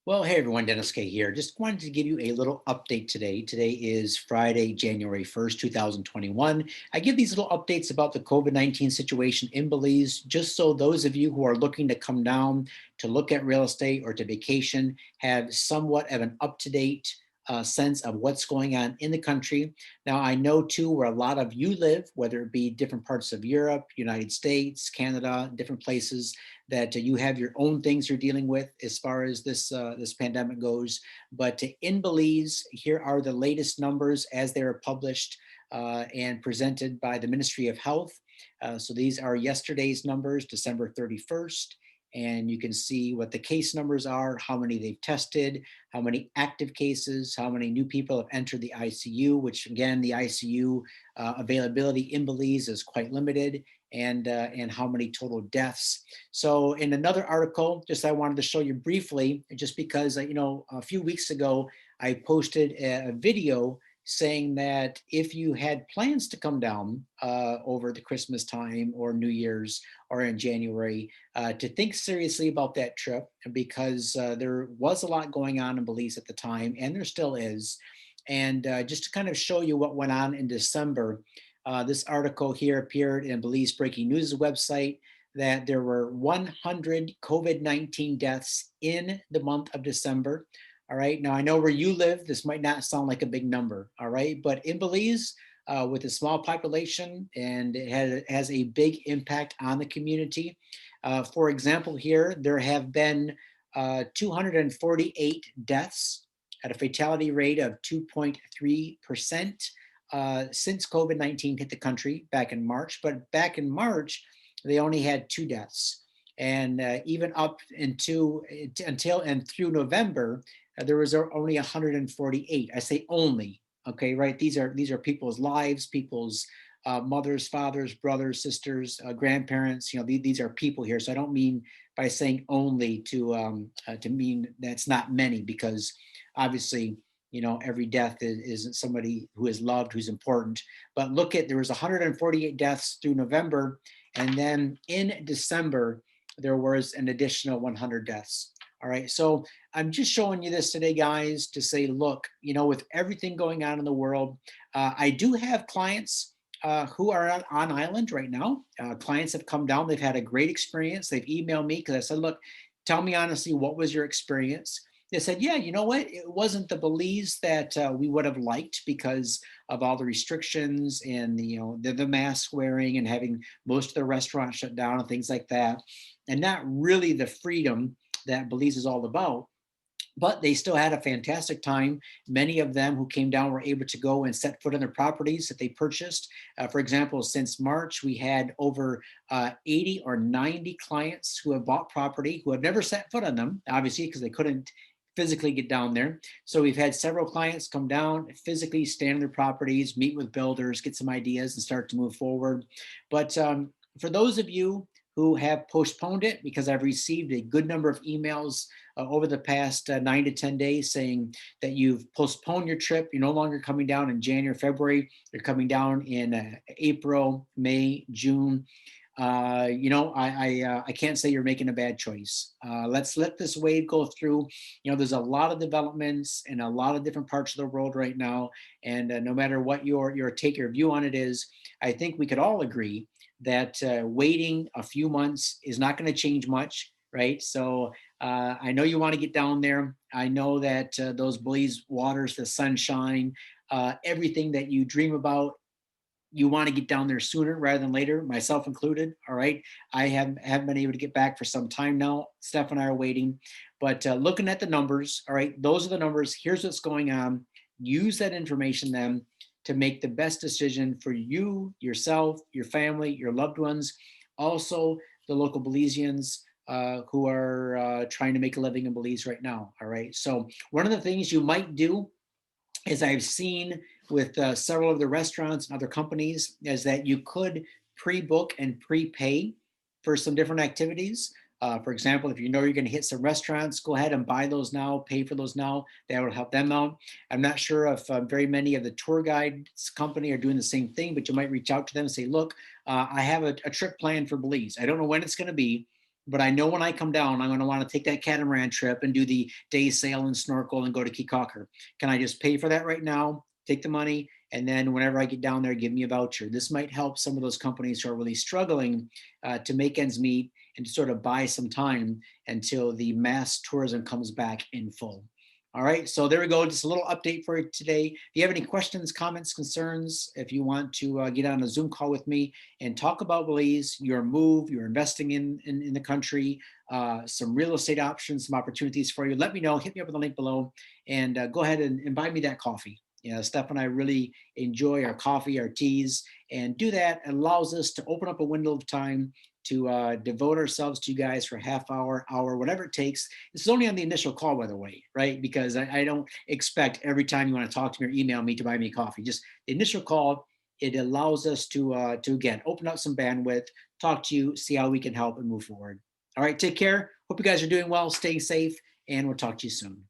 Well, hey everyone, Dennis K here. Just wanted to give you a little update today. Today is Friday, January 1st, 2021. I give these little updates about the COVID-19 situation in Belize, just so those of you who are looking to come down to look at real estate or to vacation have somewhat of an up-to-date sense of what's going on in the country. Now, I know too where a lot of you live, whether it be different parts of Europe, United States, Canada, different places that you have your own things you're dealing with as far as this pandemic goes. But in Belize, here are the latest numbers as they are published and presented by the Ministry of Health. So these are yesterday's numbers, December 31st. And you can see what the case numbers are, how many they've tested, how many active cases, how many new people have entered the ICU, which again, the ICU availability in Belize is quite limited, and how many total deaths. So in another article, just I wanted to show you briefly, just because a few weeks ago I posted a video saying that if you had plans to come down over the Christmas time or New Year's or in January, to think seriously about that trip, because there was a lot going on in Belize at the time, and there still is. And just to kind of show you what went on in December, this article here appeared in Belize Breaking News website that there were 100 COVID-19 deaths in the month of December. All right. Now, I know where you live, this might not sound like a big number. All right. But in Belize, with a small population, and has a big impact on the community. For example, here, there have been 248 deaths at a fatality rate of 2.3% since COVID-19 hit the country back in March. But back in March, they only had 2 deaths. And even up until and through November, there was only 148. I say only, okay, right? These are people's lives, people's mothers, fathers, brothers, sisters, grandparents. These are people here. So I don't mean by saying only to mean that's not many, because obviously every death is somebody who is loved, who's important. But look at, there was 148 deaths through November, and then in December there was an additional 100 deaths. All right, so I'm just showing you this today, guys, to say, look, with everything going on in the world, I do have clients who are on island right now. Clients have come down, they've had a great experience. They've emailed me because I said, look, tell me honestly, what was your experience? They said, yeah, you know what? It wasn't the Belize that we would have liked because of all the restrictions and the mask wearing and having most of the restaurants shut down and things like that, and not really the freedom that Belize is all about. But they still had a fantastic time. Many of them who came down were able to go and set foot on their properties that they purchased. For example, since March, we had over 80 or 90 clients who have bought property who have never set foot on them, obviously, because they couldn't physically get down there. So we've had several clients come down, physically stand on their properties, meet with builders, get some ideas, and start to move forward. But for those of you who have postponed it, because I've received a good number of emails over the past 9 to 10 days saying that you've postponed your trip. You're no longer coming down in January, February. You're coming down in April, May, June. I can't say you're making a bad choice. Let's let this wave go through. There's a lot of developments in a lot of different parts of the world right now, and no matter what your take or view on it is, I think we could all agree that waiting a few months is not going to change much, right? So I know you want to get down there. I know that those Belize waters, the sunshine, everything that you dream about, you want to get down there sooner rather than later, myself included. All right. I haven't been able to get back for some time now. Steph and I are waiting. But looking at the numbers, all right, those are the numbers. Here's what's going on. Use that information then to make the best decision for you, yourself, your family, your loved ones, also the local Belizeans who are trying to make a living in Belize right now. All right. So one of the things you might do, as I've seen with several of the restaurants and other companies, is that you could pre-book and prepay for some different activities. For example, if you know you're going to hit some restaurants, go ahead and buy those now, pay for those now. That will help them out. I'm not sure if very many of the tour guides company are doing the same thing, but you might reach out to them and say, look, I have a trip planned for Belize. I don't know when it's going to be, but I know when I come down, I'm going to want to take that catamaran trip and do the day sail and snorkel and go to Key. Can I just pay for that right now? Take the money, and then whenever I get down there, give me a voucher. This might help some of those companies who are really struggling to make ends meet and to sort of buy some time until the mass tourism comes back in full. All right, so there we go. Just a little update for you today. If you have any questions, comments, concerns, if you want to get on a Zoom call with me and talk about Belize, your move, you're investing in the country, some real estate options, some opportunities for you, let me know. Hit me up with the link below and go ahead and buy me that coffee. Steph and I really enjoy our coffee, our teas, and do that. It allows us to open up a window of time to devote ourselves to you guys for a half hour, whatever it takes. This is only on the initial call, by the way, right? Because I don't expect every time you want to talk to me or email me to buy me coffee. Just the initial call, it allows us to again open up some bandwidth, talk to you, see how we can help and move forward. All right, take care. Hope you guys are doing well, staying safe, and we'll talk to you soon.